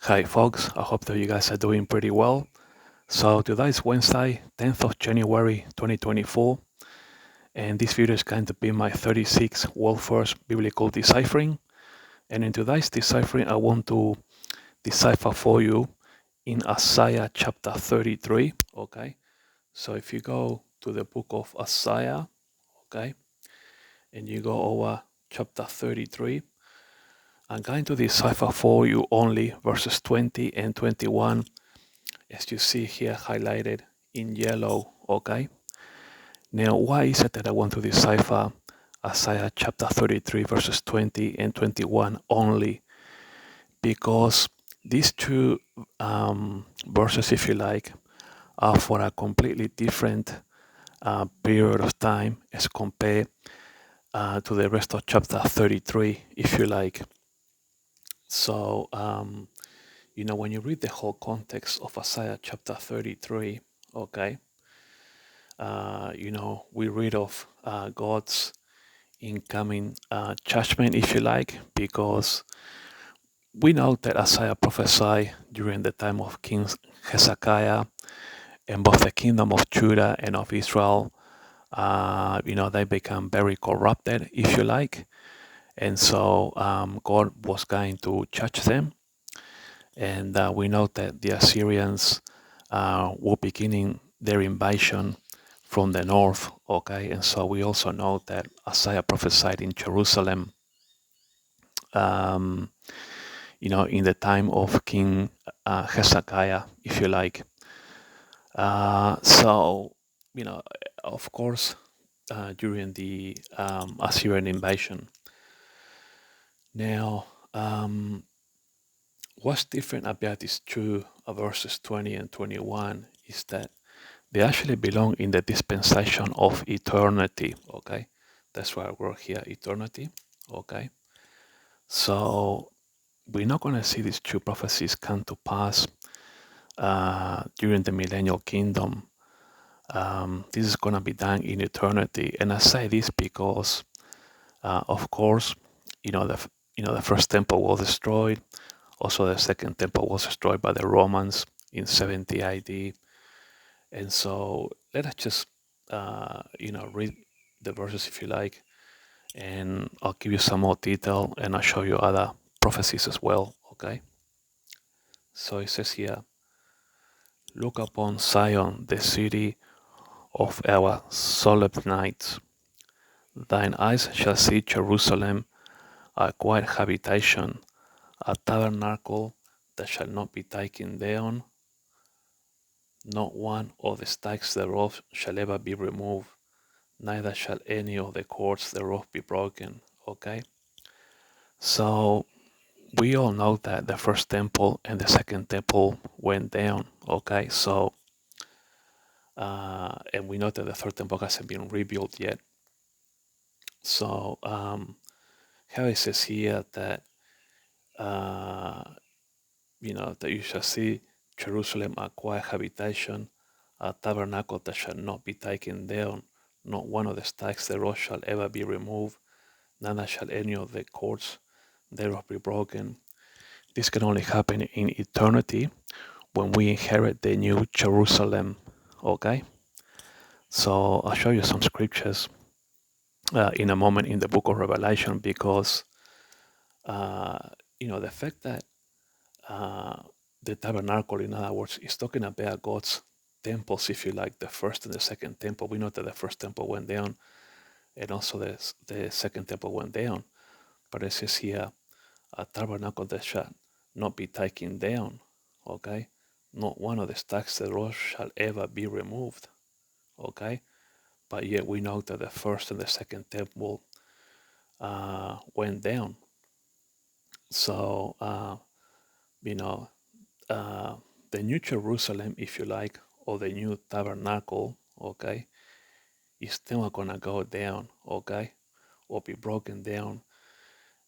Hi folks, I hope that you guys are doing pretty well. So today is Wednesday, 10th of January 2024, and this video is going to be my 36 world first biblical deciphering. And in today's deciphering, I want to decipher for you in Isaiah chapter 33. Okay, so if you go to the book of Isaiah, okay, and you go over chapter 33, I'm going to decipher for you only verses 20 and 21, as you see here highlighted in yellow. Okay, now why is it that I want to decipher Isaiah chapter 33 verses 20 and 21 only? Because these two verses, if you like, are for a completely different period of time as compared to the rest of chapter 33, if you like. So, when you read the whole context of Isaiah chapter 33, okay, we read of God's incoming judgment, if you like, because we know that Isaiah prophesied during the time of King Hezekiah, and both the kingdom of Judah and of Israel, they become very corrupted, if you like. And so God was going to judge them. And we know that the Assyrians were beginning their invasion from the north, okay? And so we also know that Isaiah prophesied in Jerusalem, in the time of King Hezekiah, if you like. So, of course, during the Assyrian invasion. Now, what's different about these two verses 20 and 21 is that they actually belong in the dispensation of eternity, okay? That's why I wrote here, eternity, okay? So we're not going to see these two prophecies come to pass during the Millennium Kingdom. This is going to be done in eternity. And I say this because, of course, the first temple was destroyed. Also, the second temple was destroyed by the Romans in 70 AD. And so let us just, read the verses if you like, and I'll give you some more detail and I'll show you other prophecies as well, okay? So it says here, look upon Zion, the city of our solemnities. Thine eyes shall see Jerusalem, a quiet habitation, a tabernacle that shall not be taken down. Not one of the stakes thereof shall ever be removed, neither shall any of the cords thereof be broken. Okay? So we all know that the first temple and the second temple went down. Okay? So, and we know that the third temple hasn't been rebuilt yet. So, how it says here that, that you shall see Jerusalem a quiet habitation, a tabernacle that shall not be taken down, not one of the stakes thereof shall ever be removed, neither shall any of the cords thereof be broken. This can only happen in eternity when we inherit the new Jerusalem. Okay? So I'll show you some scriptures in a moment in the book of Revelation because, the fact that the tabernacle, in other words, is talking about God's temples, if you like, the first and the second temple. We know that the first temple went down and also the second temple went down. But it says here, a tabernacle that shall not be taken down, okay? Not one of the stacks thereof shall ever be removed, okay? But yet we know that the first and the second temple went down. So, the new Jerusalem, if you like, or the new tabernacle, okay, is still gonna go down, okay, or be broken down.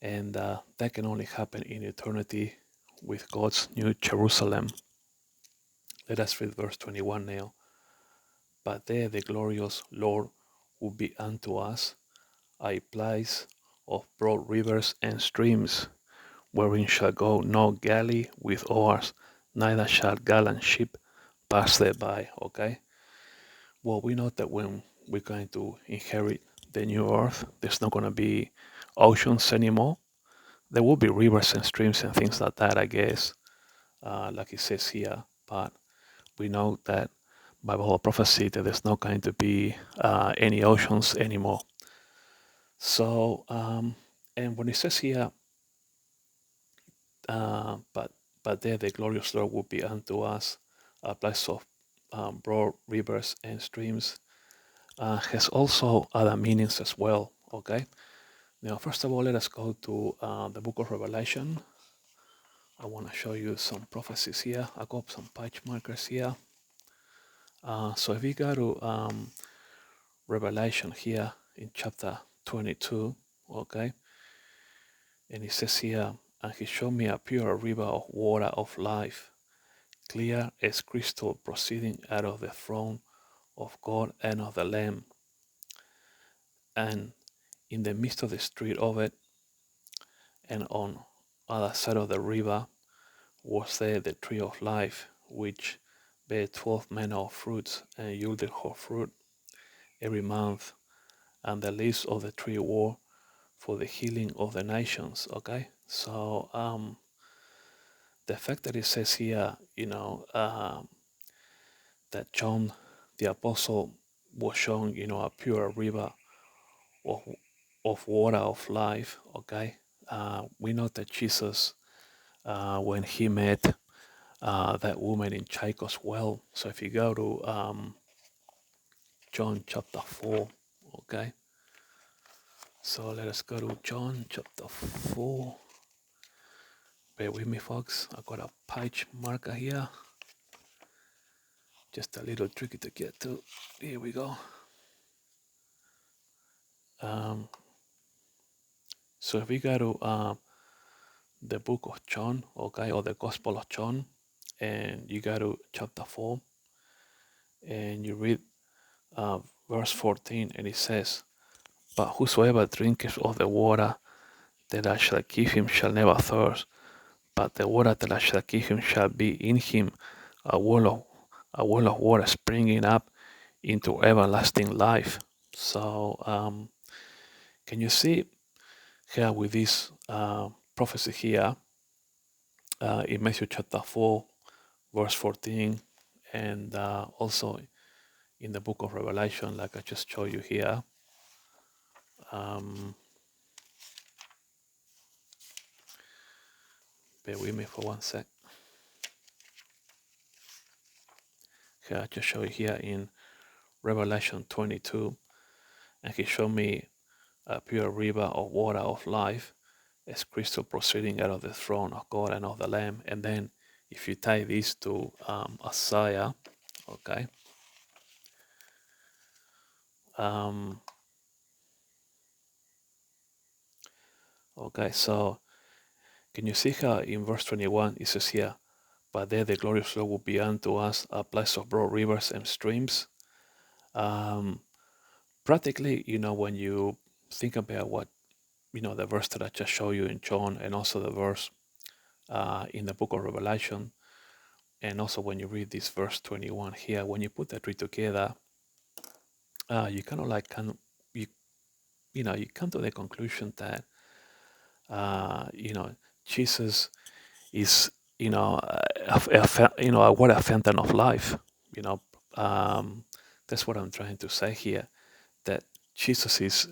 And that can only happen in eternity with God's new Jerusalem. Let us read verse 21 now. But there the glorious Lord will be unto us a place of broad rivers and streams, wherein shall go no galley with oars, neither shall gallant ship pass thereby. Okay. Well, we know that when we're going to inherit the new earth, there's not going to be oceans anymore. There will be rivers and streams and things like that, I guess, like it says here. But we know that by Bible prophecy that there's not going to be any oceans anymore. So, and when it says here, but there the glorious Lord will be unto us a place of broad rivers and streams, has also other meanings as well. Okay. Now, first of all, let us go to the book of Revelation. I want to show you some prophecies here. I got some page markers here. So if you go to Revelation here in chapter 22, okay, and it says here, and he showed me a pure river of water of life, clear as crystal, proceeding out of the throne of God and of the Lamb. And in the midst of the street of it, and on other side of the river, was there the tree of life, which bare 12 manner of fruits, and yielded her fruit every month, and the leaves of the tree were for the healing of the nations. Okay, so the fact that it says here, that John the apostle was shown, a pure river of water of life. Okay, we know that Jesus, when he met that woman in Chaicos well. So if you go to John chapter 4, okay. So let us go to John chapter 4. Bear with me, folks. I got a page marker here. Just a little tricky to get to. Here we go. So if we go to the book of John, okay, or the Gospel of John, and you go to chapter 4, and you read verse 14, and it says, "But whosoever drinketh of the water that I shall give him shall never thirst, but the water that I shall give him shall be in him a well of water springing up into everlasting life." So, can you see here with this prophecy here in Matthew chapter 4, verse 14, and also in the book of Revelation, like I just showed you here. Bear with me for one sec. Here, I just show you here in Revelation 22, and he showed me a pure river of water of life as crystal proceeding out of the throne of God and of the Lamb. And then if you tie this to Isaiah, okay, okay, so can you see how in verse 21 it says here, "But there the glorious Lord will be unto us a place of broad rivers and streams." Practically, when you think about what, the verse that I just showed you in John, and also the verse in the book of Revelation, and also when you read this verse 21 here, when you put the three together, you kind of like you come to the conclusion that Jesus is what a fountain of life. You know, that's what I'm trying to say here. That Jesus is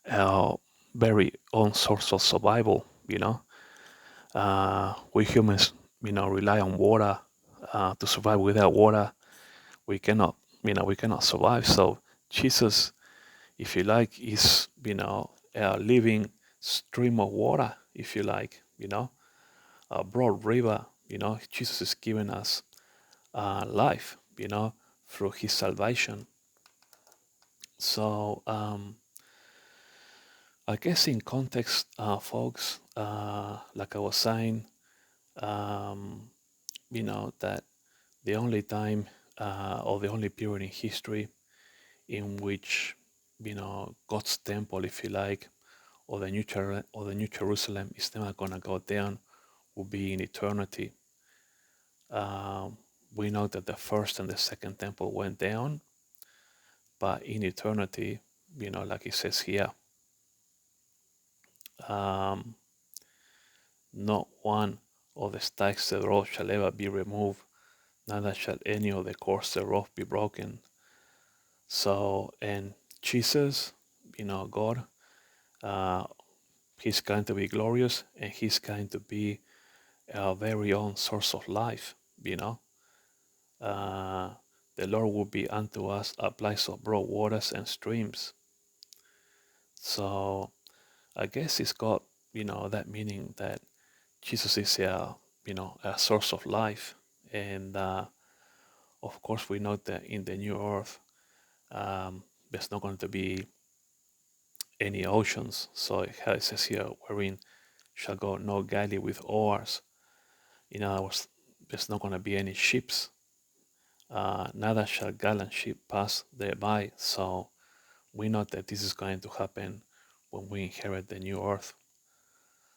our very own source of survival. We humans, rely on water to survive. Without water, we cannot, we cannot survive. So Jesus, if you like, is a living stream of water, if you like, a broad river. Jesus is giving us life, through His salvation. So I guess in context, folks, like I was saying, that the only time or the only period in history in which God's temple, if you like, or the New Jerusalem is never gonna go down, will be in eternity. Um, we know that the first and the second temple went down, but in eternity, like it says here, um, not one of the stakes thereof shall ever be removed, neither shall any of the cords thereof be broken. So, and Jesus, God, uh, He's going to be glorious, and He's going to be our very own source of life. You know, uh, the Lord will be unto us a place of broad waters and streams. So, I guess it's got that meaning that Jesus is a source of life, and of course we know that in the new earth there's not going to be any oceans. So it says here, wherein shall go no galley with oars. In other words, there's not going to be any ships. Neither shall gallant ship pass thereby. So we know that this is going to happen when we inherit the new earth.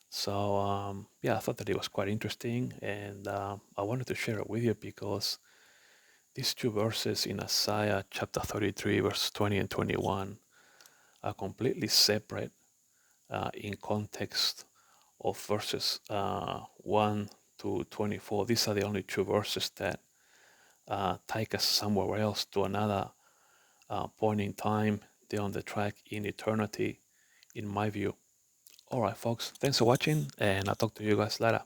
So I thought that it was quite interesting, and I wanted to share it with you because these two verses in Isaiah chapter 33, verse 20 and 21 are completely separate in context of verses 1 to 24. These are the only two verses that take us somewhere else to another point in time. They're on the track in eternity, in my view. All right, folks, thanks for watching, and I'll talk to you guys later.